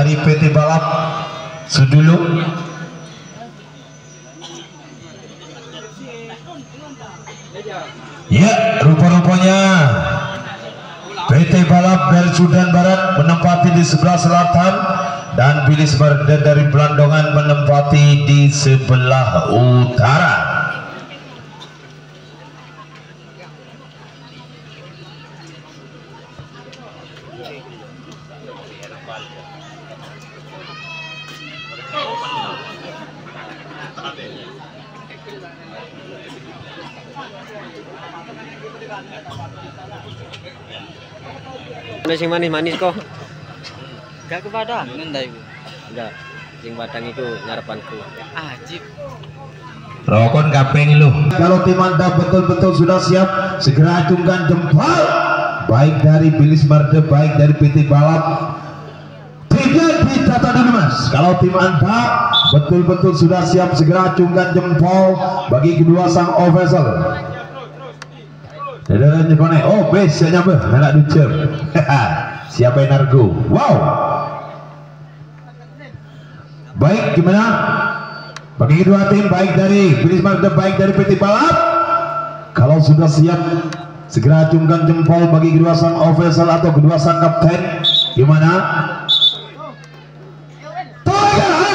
dari PT Balap Sudulu. Ya, rupa-rupanya PT Balap dari Sudan Barat menempati di sebelah selatan dan Bilis Marda dari Belandongan menempati di sebelah utara. Ada sing manis-manis kok. Gak kepada ngendai ku. Enggak. Sing padang itu ngarepanku. Ajib. Rokon kapeng lu. Kalau tim Anda betul-betul sudah siap, segera acungkan jempol. Baik dari Bilis Marda, baik dari PT Balap. Tidak ditata dulu mas. Kalau tim Anda betul-betul sudah siap, segera acungkan jempol bagi kedua sang official. Dadah nyekone. Oh bes saya nyampe anak ducer. Siapa yang nargo? Wow. Baik, gimana bagi kedua tim, baik dari Bilis Marda, baik dari PT Balap? Kalau sudah siap, segera acungkan jempol bagi kedua sang official atau kedua sang kapten. Gimana?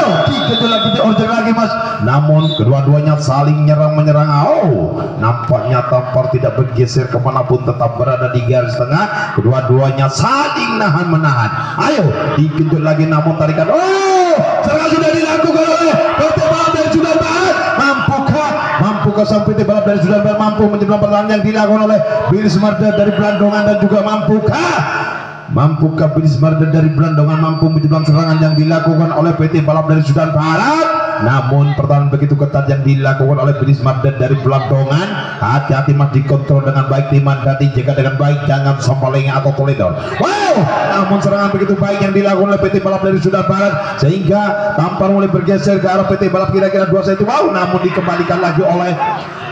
Dikejar lagi, diorder lagi mas. Namun kedua-duanya saling menyerang. Oh, nampaknya Tampar tidak bergeser kemanapun, tetap berada di garis tengah. Kedua-duanya saling nahan-menahan. Ayo, dikejar lagi namun tarikan. Oh, serangan sudah dilakukan oleh PT Balap dari Sudan Barat. Mampukah sang PT Balap dari Sudan Barat mampu menjelang pertahanan yang dilakukan oleh Bilis Marda dari Belandongan, dan juga mampukah Bilis Marda dari Belandongan mampu menjelang serangan yang dilakukan oleh PT Balap dari Sudan Barat? Namun pertahanan begitu ketat yang dilakukan oleh Bilis Marda dari Belandongan. Hati-hati mas, dikontrol dengan baik tim Anda, dijaga dengan baik, jangan sampai atau toledor. Wow, namun serangan begitu baik yang dilakukan oleh PT Balap dari Sudan Barat sehingga Tampar mulai bergeser ke arah PT Balap kira-kira 2 cm. Wow, namun dikembalikan lagi oleh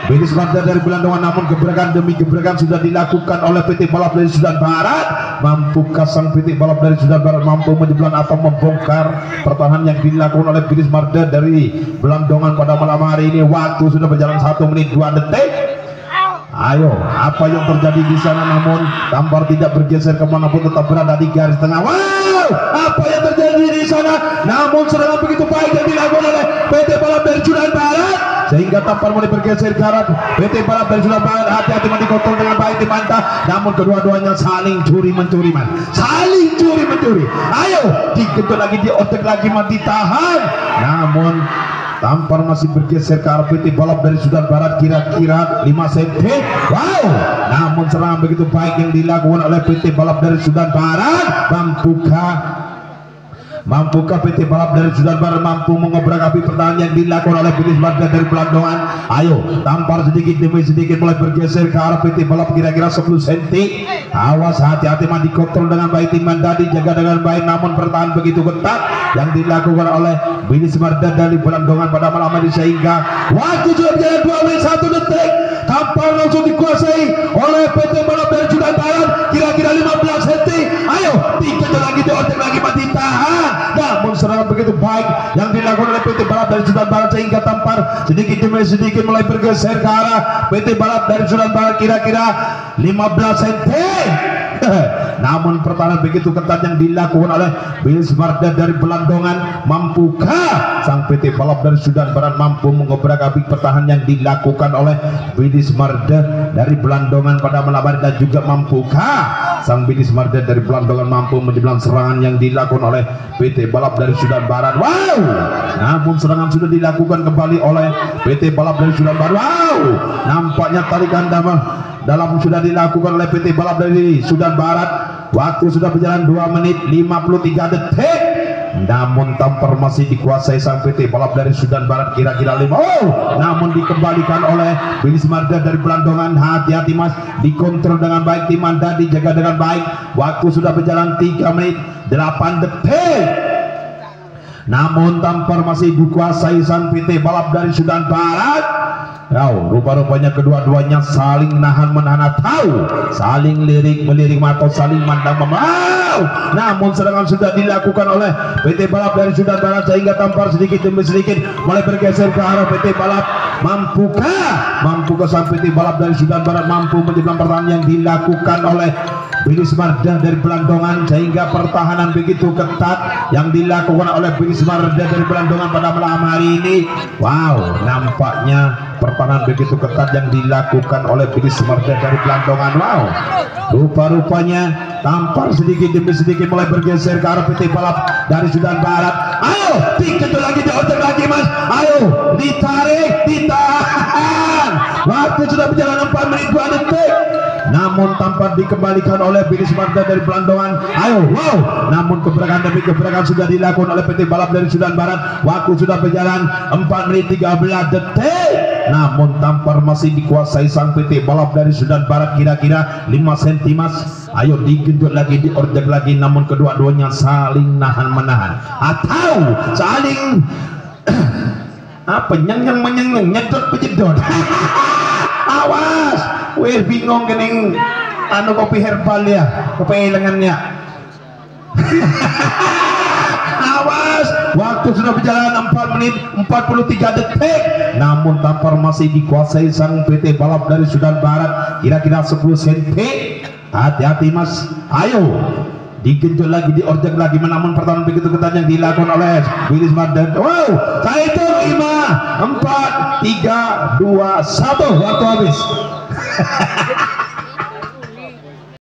Bilis Marda dari Belandongan. Namun gebrakan demi gebrakan sudah dilakukan oleh PT Balap dari Sudan Barat. Mampukah sang PT Balap dari Sudan Barat mampu menjeblan atau membongkar pertahanan yang dilakukan oleh Bilis Marda dari Belandongan pada malam hari ini? Waktu sudah berjalan 1 menit 2 detik. Ayo, apa yang terjadi di sana? Namun Tampar tidak bergeser kemanapun, tetap berada di garis tengah. Wow, apa yang terjadi di sana? Namun serangan begitu baik yang dilakukan oleh PT Balap dari Sudan Barat sehingga Tampar mulai bergeser ke arah PT Balap dari Sudan Barat. Hati-hati dikontrol dengan baik tim Anda. Namun kedua-duanya saling curi-mencuri man. Saling curi-mencuri. Ayo, dikejar lagi, diotek lagi, ditahan. Namun Tampar masih bergeser ke arah PT Balap dari Sudan Barat kira-kira 5 cm. Wow, namun serangan begitu baik yang dilakukan oleh PT Balap dari Sudan Barat. Mampukah PT Balap dari Sudan Barat mampu mengobrak-abrik pertahanan yang dilakukan oleh Bilis Marda dari Belandongan? Ayo, Tampar sedikit demi sedikit mulai bergeser ke arah PT Balap kira-kira 10 cm. Awas, hati-hati man, dikontrol dengan baik tim Anda, dijaga dengan baik. Namun pertahanan begitu ketat yang dilakukan oleh Bilis Marda dari Belandongan pada malam hari sehingga waktu sudah berjalan 2 menit 1 detik. Tampar langsung dikuasai oleh PT Balap dari Sudan Barat kira-kira 15 cm. Ayo, dikejar lagi, diorder lagi, ditahan. Namun serangan begitu baik yang dilakukan oleh PT Balap dari Sudan Barat sehingga Tampar sedikit demi sedikit mulai bergeser ke arah PT Balap dari Sudan Barat kira-kira 15 cm. Namun pertahanan begitu ketat yang dilakukan oleh Bilis Marda dari Belandongan. Mampukah sang PT Balap dari Sudan Barat mampu mengobrak-abrik pertahanan yang dilakukan oleh Bilis Marda dari Belandongan pada malam hari, dan juga mampukah sang Bilis Marda dari Belandongan mampu menjeblang serangan yang dilakukan oleh PT Balap dari Sudan Barat? Wow, namun serangan sudah dilakukan kembali oleh PT Balap dari Sudan Barat. Wow, nampaknya tarikan dalam sudah dilakukan oleh PT Balap dari Sudan Barat. Waktu sudah berjalan 2 menit 53 detik. Namun Tampar masih dikuasai sang PT Balap dari Sudan Barat kira-kira 5. Oh, namun dikembalikan oleh Bilis Marda dari Belandongan. Hati-hati mas, dikontrol dengan baik tim Anda, dijaga dengan baik. Waktu sudah berjalan 3 menit 8 detik. Namun Tampar masih dikuasai sang PT Balap dari Sudan Barat. Rupa-rupanya kedua-duanya saling nahan menahan atau saling lirik-melirik atau saling mandang memau. Namun serangan sudah dilakukan oleh PT Balap dari Sudan Barat sehingga tampar sedikit demi sedikit mulai bergeser ke arah PT Balap. Mampukah sang PT Balap dari Sudan Barat mampu menjelang pertahanan yang dilakukan oleh Bilis Marda dari Belandongan sehingga pertahanan begitu ketat yang dilakukan oleh Bilis Marda dari Belandongan pada malam hari ini. Wow, nampaknya pertahanan begitu ketat yang dilakukan oleh Bilis Marda dari Belandongan. Wow, rupa-rupanya tampar sedikit demi sedikit mulai bergeser ke arah PT Balap dari Sudan Barat. Ayo, dikejar lagi, diorder lagi mas. Ayo, ditarik, ditahan. Waktu sudah berjalan 4 menit 2 detik. Namun tanpa dikembalikan oleh Bilis Marda dari Belandongan. Ayo, wow. Namun gebrakan demi gebrakan sudah dilakukan oleh PT Balap dari Sudan Barat. Waktu sudah berjalan 4 menit 13 detik. Namun tampar masih dikuasai sang PT Balap dari Sudan Barat kira-kira 5 cm mas. Ayo digenjot lagi, diorder lagi. Namun kedua-duanya saling nahan menahan atau saling apa nyeng nyedot pejedot. Awas, weh bingung kening anu kopi herbal ya, kopi lengannya. Awas, waktu sudah berjalan 4 menit 43 detik. Namun tampar masih dikuasai sang PT Balap dari Sudan Barat kira-kira 10 cm. Hati-hati mas. Ayo digenjot lagi, diorder lagi. Namun pertahanan begitu ketat yang dilakukan oleh Bilis Marda. Wow, saya itu 5 4 3 2 1 waktu habis.